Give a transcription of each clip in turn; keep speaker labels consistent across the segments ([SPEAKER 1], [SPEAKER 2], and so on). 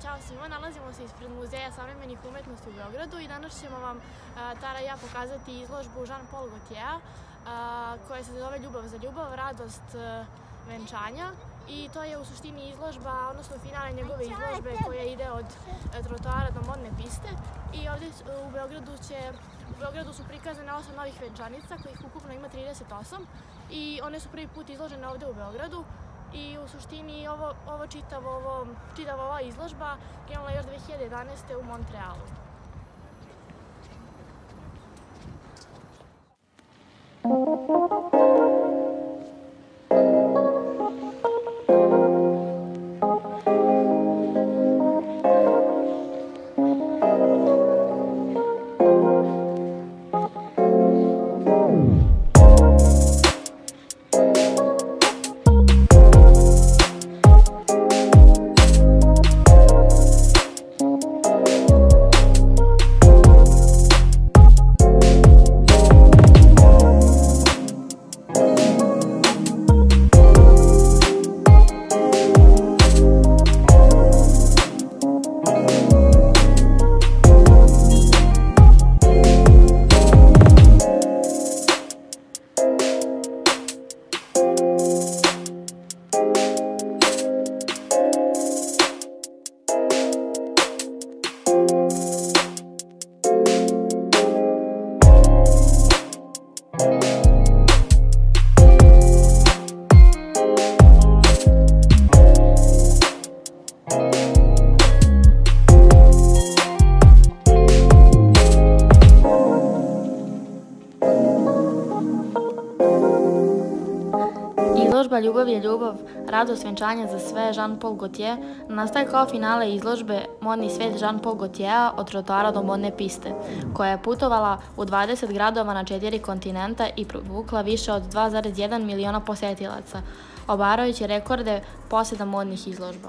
[SPEAKER 1] Ćao svima, nalazimo se ispred Muzeja savremenih umetnosti u Beogradu i danas ćemo vam Tara i ja pokazati izložbu Jean-Paul Gaultiera koja se zove Ljubav za ljubav, radost venčanja i to je u suštini izložba, odnosno finale njegove izložbe koja ide od trotoara do modne piste i ovdje u Beogradu su prikazane 8 novih venčanica kojih ukupno ima 38 i one su prvi put izložene ovdje u Beogradu. I u suštini čitava ova izložba krenula još 2011. u Montrealu. Izložba Ljubav je ljubav, radost venčanja za sve Jean-Paul Gaultier nastaje kao finale izložbe Modni svet Jean-Paul Gaultiera od trotoara do modne piste, koja je putovala u 20 gradova na 4 kontinenta i privukla više od 2,1 miliona posetilaca, obarajući rekorde poseta modnih izložba.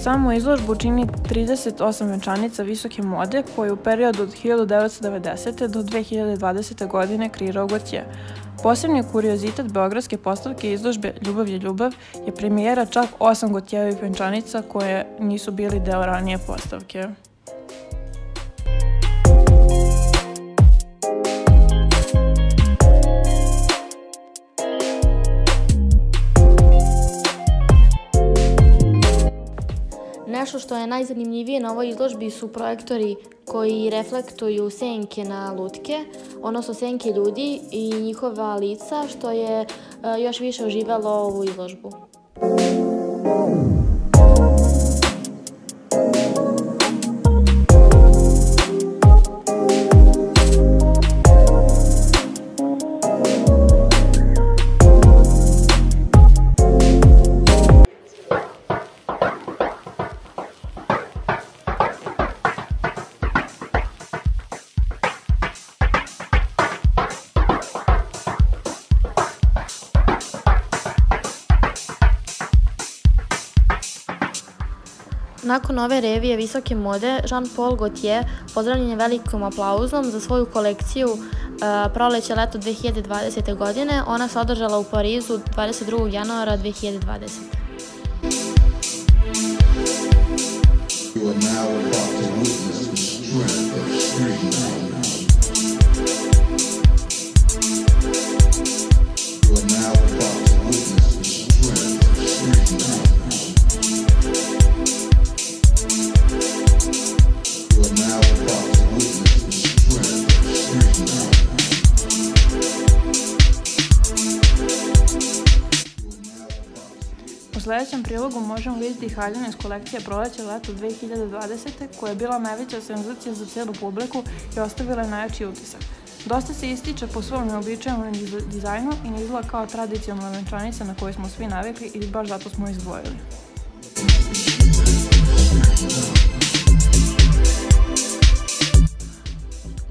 [SPEAKER 2] Samu izložbu čini 38 venčanica visoke mode koje u periodu od 1990. do 2020. godine kreirao Gaultier. Posebni kuriozitet beogradske postavke izložbe Ljubav je ljubav je premijera čak 8 Gaultierovih venčanica koje nisu bili deo ranije postavke.
[SPEAKER 1] Nešto što je najzanimljivije na ovoj izložbi su projektori koji reflektuju senke na lutke, odnosno senke ljudi i njihova lica, što je još više oživelo ovu izložbu. Nakon ove revije visoke mode, Jean-Paul Gaultier pozdravljen je velikom aplauzom za svoju kolekciju proleće-leto 2020. godine. Ona se održala u Parizu 22. januara 2020.
[SPEAKER 2] U sljedećem prilogu možemo vidjeti haljinu iz kolekcije proleće-leto 2020. koja je bila najveća senzacija za cijelu publiku i ostavila je najjači utisak. Dosta se ističe po svom neobičajenom dizajnu i ne izgleda kao tradicionalna venčanica na koju smo svi navikli i baš zato smo izdvojili.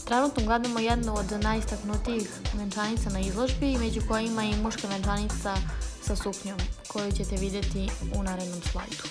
[SPEAKER 1] Trenutno gledamo jednu od najistaknutijih venčanica na izložbi, među kojima i muška venčanica sa suknjom koju ćete vidjeti u narednom slajdu.